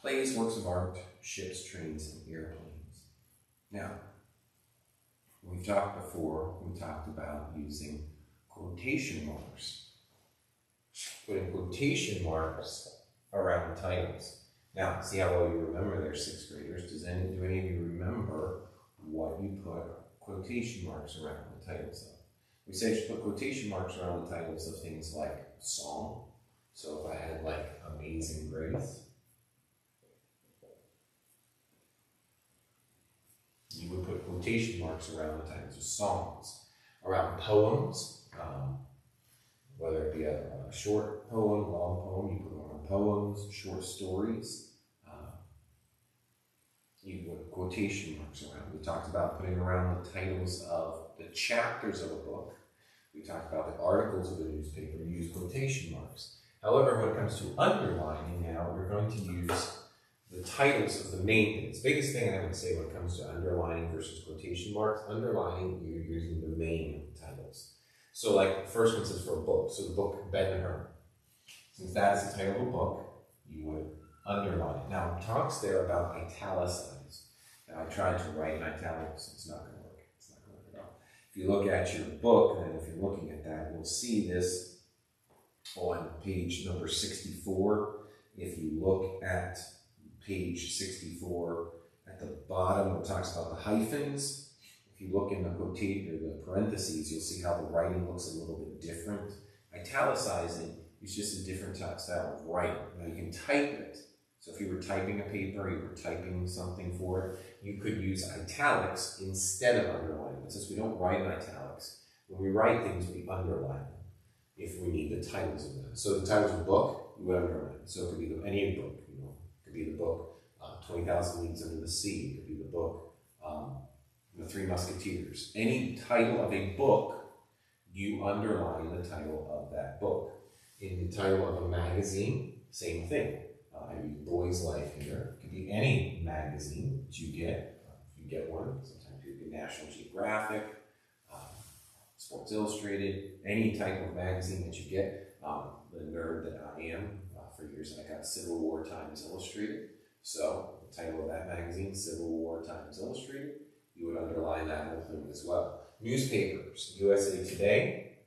Plays, works of art, ships, trains, and airplanes. Now, we've talked before, we talked about using quotation marks. Putting quotation marks around titles. Now, see how well you remember there, 6th graders. Do any of you remember what you put quotation marks around the titles of? We say you should put quotation marks around the titles of things like song. So if I had like Amazing Grace, you would put quotation marks around the titles of songs. Around poems, whether it be a short poem, long poem, you put them around poems, short stories. You put quotation marks around. We talked about putting around the titles of the chapters of a book. We talked about the articles of a newspaper. You use quotation marks. However, when it comes to underlining now, we're going to use the titles of the main things. Biggest thing I would say when it comes to underlining versus quotation marks, underlining, you're using the main titles. So like the first one says for a book, so the book Ben-Hur. Since that is the title of a book, you would underline it. Now it talks there about italicize. Now I tried to write in italics, it's not going to work. It's not going to work at all. If you look at your book, and if you're looking at that, you'll see this on page number 64. If you look at page 64, at the bottom, it talks about the hyphens. If you look in the quotation or the parentheses, you'll see how the writing looks a little bit different. Italicizing is just a different style of writing. Now you can type it. So if you were typing a paper, you were typing something for it, you could use italics instead of underlining. But since we don't write in italics, when we write things, we underline them if we need the titles of them. So the titles of a book, you would underline. So it could be any book, It could be the book 20,000 Leagues Under the Sea. It could be the book The Three Musketeers. Any title of a book, you underline the title of that book. In the title of a magazine, same thing. I use Boy's Life here. It could be any magazine that you get. If you get one, sometimes you get National Geographic, Sports Illustrated, any type of magazine that you get. The nerd that I am, for years I got Civil War Times Illustrated. So the title of that magazine, Civil War Times Illustrated, you would underline that whole thing as well. Newspapers, USA Today,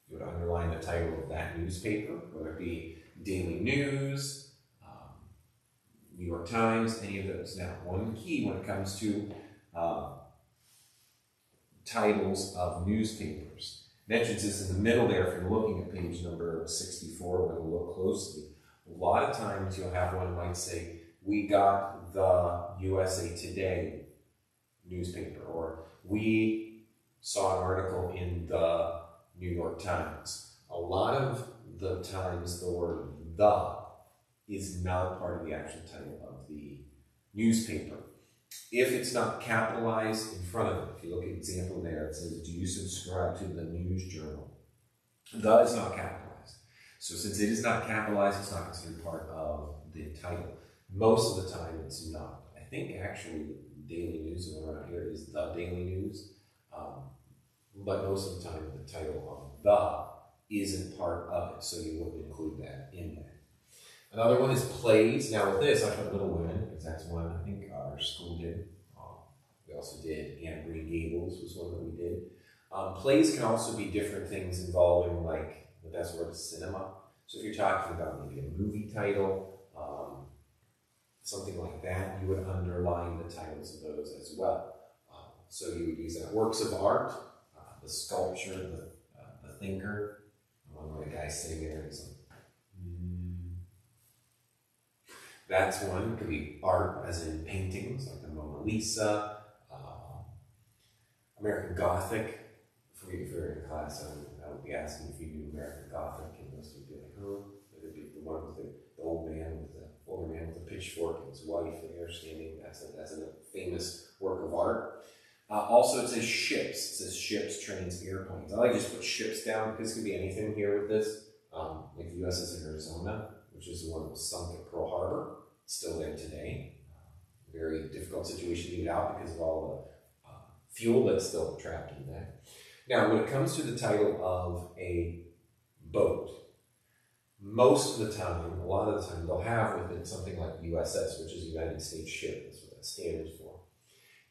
you would underline the title of that newspaper, whether it be Daily News, New York Times, any of those. Now, one key when it comes to titles of newspapers. Mentions this in the middle there. If you're looking at page number 64, we're going to look closely. A lot of times you'll have one might say, we got the USA Today newspaper, or we saw an article in the New York Times. A lot of the times the word the is not part of the actual title of the newspaper. If it's not capitalized in front of it, if you look at the example there, it says, do you subscribe to the news journal? The is not capitalized. So since it is not capitalized, it's not considered part of the title. Most of the time, it's not. I think actually Daily News, the one around here, is the Daily News. But most of the time, the title of the isn't part of it, so you wouldn't include that in there. Another one is plays. Now with this, I put Little Women, because that's one I think our school did. We also did Anne of Green Gables was one that we did. Plays can also be different things involving, like, the best word is cinema. So if you're talking about maybe a movie title, something like that, you would underline the titles of those as well. So you would use that. Works of art, the sculpture, the thinker. One where the guy's sitting there and he's like, That's one. It could be art, as in paintings, like the Mona Lisa, American Gothic. If you're in class, I would be asking if you knew American Gothic, and most would be like, oh, it would be the one with the older man with the pitchfork and his wife there standing. That's a famous work of art. Also, it says ships. It says ships, trains, airplanes. I like to just put ships down because it could be anything here with this. Like the USS Arizona, which is the one that was sunk at Pearl Harbor, still there today. Very difficult situation to get out because of all the fuel that's still trapped in there. Now, when it comes to the title of a boat, most of the time, a lot of the time, they'll have with it something like USS, which is United States Ship. That's what that stands for.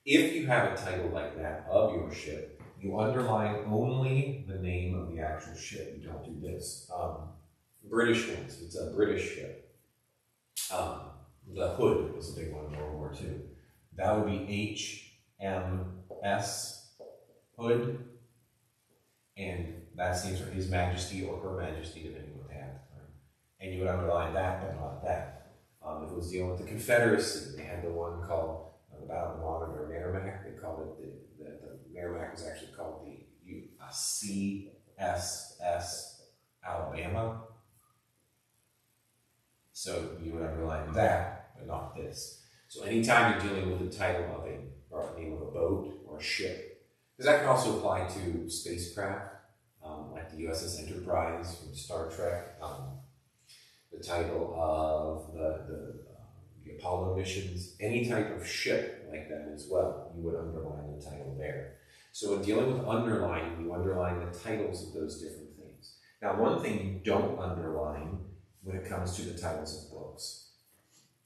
If you have a title like that of your ship, you underline only the name of the actual ship. You don't do this. British ones, it's a British ship. The Hood was a big one in World War II. That would be HMS Hood, and that stands for His Majesty or Her Majesty, depending on what they have. And you would underline that, but not that. If it was dealing with the Confederacy, they had the one called the Battle of Monitor Merrimack. They called it the Merrimack was actually called the CSS Alabama. So you would underline that, but not this. So anytime you're dealing with the title of or the name of a boat or a ship, because that can also apply to spacecraft, like the USS Enterprise from Star Trek, the title of the Apollo missions, any type of ship like that as well, you would underline the title there. So in dealing with underlining, you underline the titles of those different things. Now, one thing you don't underline when it comes to the titles of books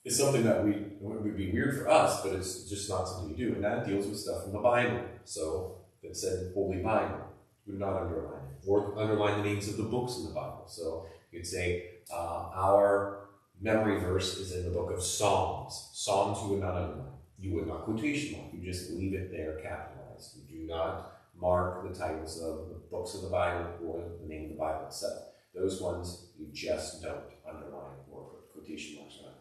is something that would be weird for us, but it's just not something you do, and that deals with stuff in the Bible. So if it said Holy Bible, you would not underline it, or underline the names of the books in the Bible. So you'd say, our memory verse is in the book of Psalms. Psalms you would not underline. You would not quotation mark. You just leave it there capitalized. You do not mark the titles of the books of the Bible or the name of the Bible itself. Those ones you just don't underline or put quotation marks on.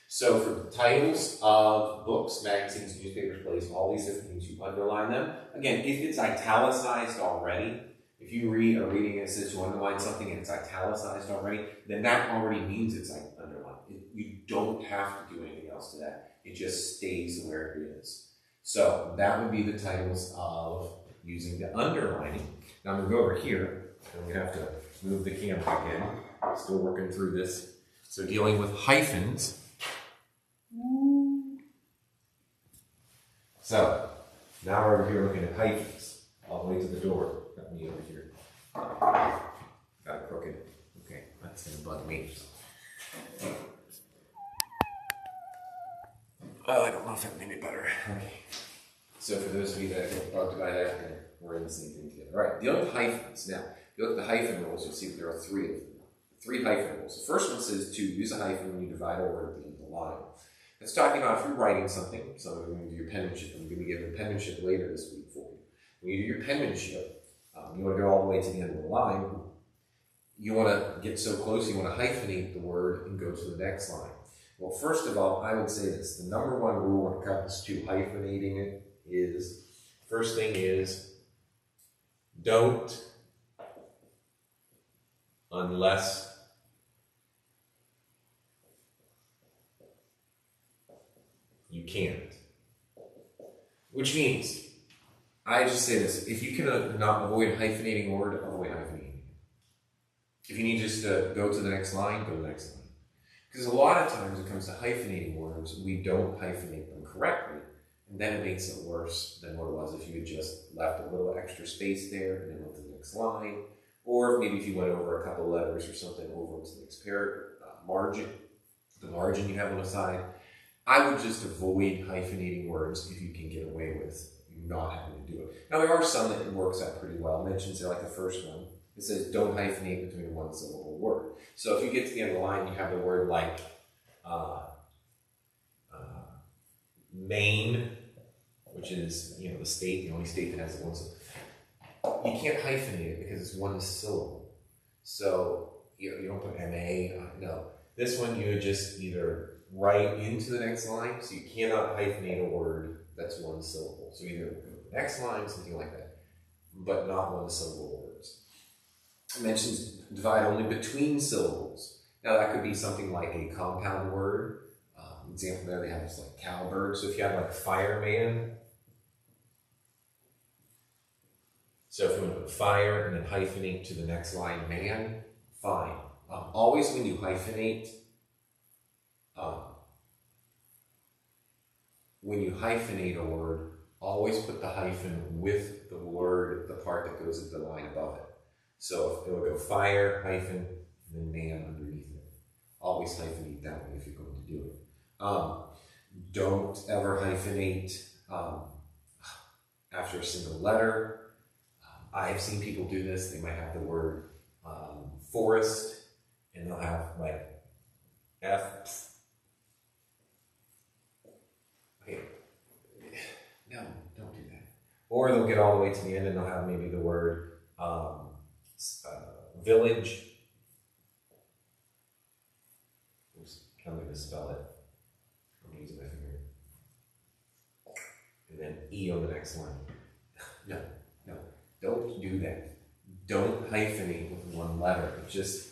So for the titles of books, magazines, newspapers, plays, all these different things, you underline them. Again, if it's italicized already, if you are reading it, it says to underline something and it's italicized already, then that already means it's underlined. You don't have to do anything else to that. It just stays where it is. So that would be the titles of using the underlining. Now I'm going to go over here, and we have to move the camera again. Still working through this. So dealing with hyphens. So now we're over here looking at hyphens all the way to the door. Got me over here. Got it crooked. Okay, that's gonna bug me. Oh, I don't know if that made it better. Okay. So for those of you that get bugged by that, we're in the same thing together. All right, dealing with hyphens. Now, if you look at the hyphen rules, you'll see that there are three of them. Three hyphen rules. The first one says to use a hyphen when you divide a word at the end of the line. It's talking about if you're writing something, so you're going to do your penmanship. I'm going to be giving penmanship later this week for you. When you do your penmanship, you want to go all the way to the end of the line. You want to get so close, you want to hyphenate the word and go to the next line. Well, first of all, I would say this. The number one rule when it comes to hyphenating it is, first thing is, don't unless you can't. Which means, I just say this, if you can not avoid hyphenating a word, avoid hyphenating. If you need just to go to the next line, go to the next line. Because a lot of times when it comes to hyphenating words, we don't hyphenate them correctly, and then it makes it worse than what it was if you had just left a little extra space there and then went to the next line, or maybe if you went over a couple letters or something over to the next margin, the margin you have on the side. I would just avoid hyphenating words if you can get away with not having to do it. Now, there are some that it works out pretty well. I mentioned, like the first one. It says, don't hyphenate between a one-syllable word. So if you get to the end of the line, you have the word like Maine, which is, the state, the only state that has the one syllable. You can't hyphenate it because it's one syllable. So you don't put M-A, no. This one, you would just either write into the next line, so you cannot hyphenate a word that's one syllable. So either go to the next line, something like that, but not one syllable words. It mentions divide only between syllables. Now that could be something like a compound word. Example there, they have this like cowbird. So if you have like fireman, so if you want to put fire and then hyphenate to the next line, man, fine. Always when you hyphenate, a word, always put the hyphen with the word, the part that goes at the line above it. So if it would go fire, hyphen, and then nan underneath it. Always hyphenate that way if you're going to do it. Don't ever hyphenate after a single letter. I've seen people do this. They might have the word forest, and they'll have like F. Okay, no, don't do that. Or they'll get all the way to the end and they'll have maybe the word village. Oops, I'm going to spell it. I'm using my finger. And then E on the next line. No, don't do that. Don't hyphenate with one letter. It just,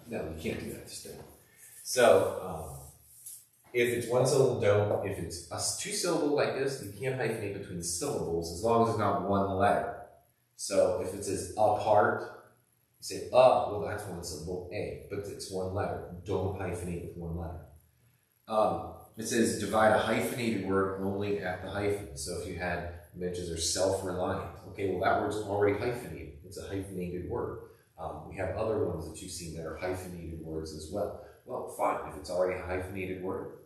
no, you can't do that. Just don't. So, if it's one syllable, don't. If it's a two-syllable like this, you can't hyphenate between syllables as long as it's not one letter. So if it says apart, you say well, that's one syllable, a, but it's one letter. Don't hyphenate with one letter. It says divide a hyphenated word only at the hyphen. So if you had mentions are self-reliant, okay, well that word's already hyphenated. It's a hyphenated word. We have other ones that you've seen that are hyphenated words as well. Well, fine, if it's already a hyphenated word,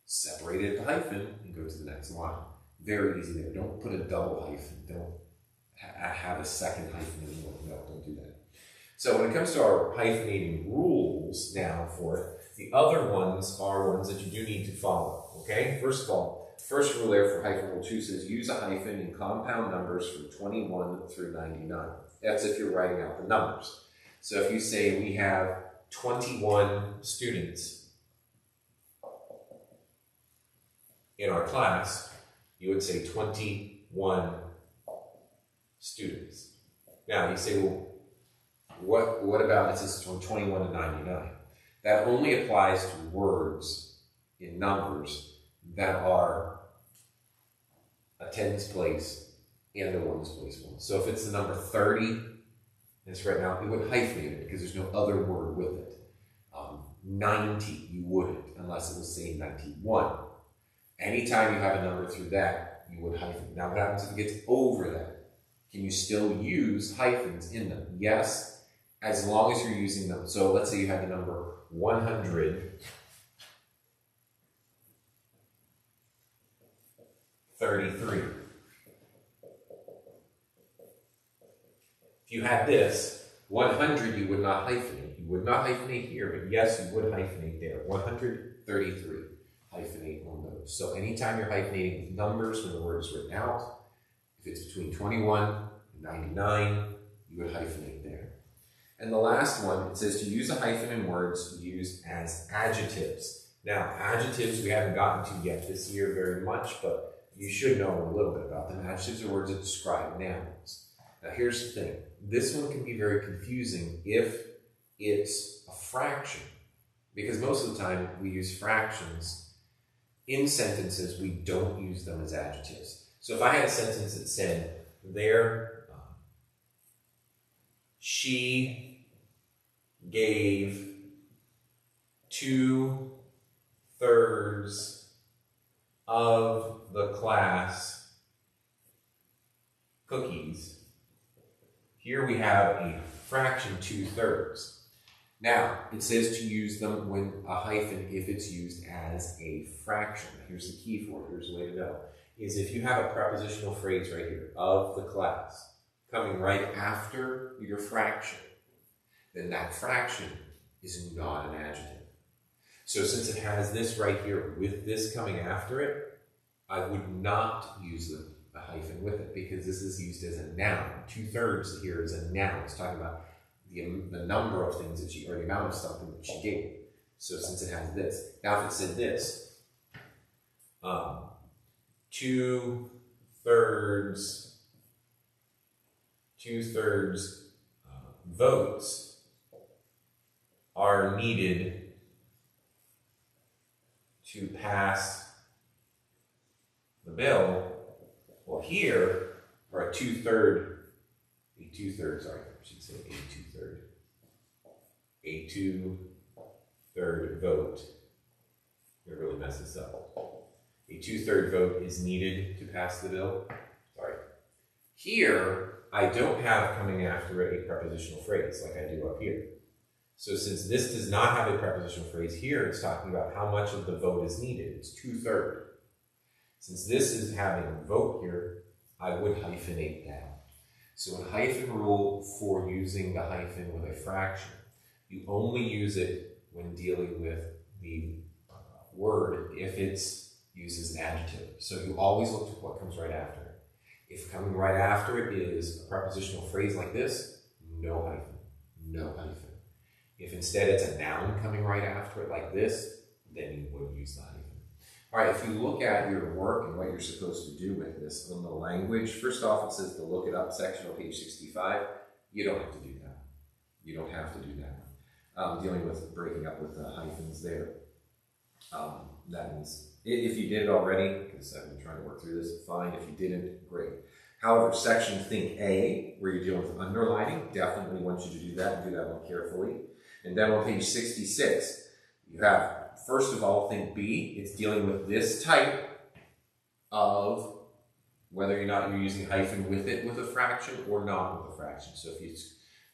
separate it at the hyphen and go to the next line. Very easy there. Don't put a double hyphen. Don't have a second hyphen anymore. No, don't do that. So when it comes to our hyphenating rules now for it, the other ones are ones that you do need to follow, okay? First of all, first rule there for hyphen rule 2 says use a hyphen in compound numbers from 21 through 99. That's if you're writing out the numbers. So if you say we have 21 students in our class, you would say 21 students. Now you say, well, what about it says from 21 to 99? That only applies to words in numbers that are a tens place and a ones place one. So if it's the number 30, and it's right now, you would hyphenate it because there's no other word with it. 90, you wouldn't, unless it was saying 91. Anytime you have a number through that, you would hyphen. Now what happens if it gets over that? Can you still use hyphens in them? Yes, as long as you're using them. So let's say you have the number 133. If you had this, 100, you would not hyphenate. You would not hyphenate here, but yes, you would hyphenate there. 133, hyphenate on those. So anytime you're hyphenating with numbers when the word is written out, if it's between 21 and 99, you would hyphenate there. And the last one, it says to use a hyphen in words used as adjectives. Now, adjectives we haven't gotten to yet this year very much, but you should know a little bit about them. Adjectives are words that describe nouns. Now, here's the thing. This one can be very confusing if it's a fraction, because most of the time we use fractions in sentences. We don't use them as adjectives. So if I had a sentence that said, she gave 2/3 of the class cookies. Here we have a fraction 2/3. Now, it says to use them when a hyphen if it's used as a fraction. Here's the key for it. Here's the way to know. Is if you have a prepositional phrase right here, of the class, coming right after your fraction, then that fraction is not an adjective. So since it has this right here with this coming after it, I would not use a hyphen with it because this is used as a noun. 2/3 here is a noun. It's talking about the number of things that she, or the amount of something that she gave. So since it has this. Now if it said this, 2/3 votes are needed to pass the bill. Well, here, or a two-third, sorry, I should say a two-third vote. It really messed this up. A 2/3 vote is needed to pass the bill. Sorry. Here, I don't have coming after it a prepositional phrase like I do up here. So since this does not have a prepositional phrase here, it's talking about how much of the vote is needed. It's 2/3. Since this is having a vote here, I would hyphenate down. So a hyphen rule for using the hyphen with a fraction, you only use it when dealing with the word if it's used as an adjective. So you always look to what comes right after it. If coming right after it is a prepositional phrase like this, no hyphen, no hyphen. If instead it's a noun coming right after it like this, then you would use the hyphen. All right, if you look at your work and what you're supposed to do with this on the language, first off it says the look it up section on page 65. You don't have to do that. You don't have to do that. Dealing with breaking up with the hyphens there. That means, if you did it already, because I've been trying to work through this, fine. If you didn't, great. However, section think A, where you're dealing with underlining, definitely want you to do that and do that one carefully. And then on page 66, you have, first of all, think B. It's dealing with this type of whether or not you're using hyphen with it with a fraction or not with a fraction. So if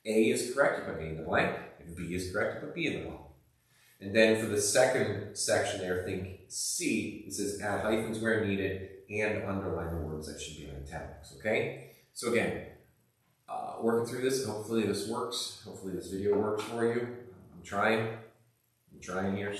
A is correct, you put A in the blank. If B is correct, you put B in the blank. And then for the second section there, think C. It says add hyphens where needed and underline the words that should be in italics, okay? So again, working through this, hopefully this works. Hopefully this video works for you. I'm trying here.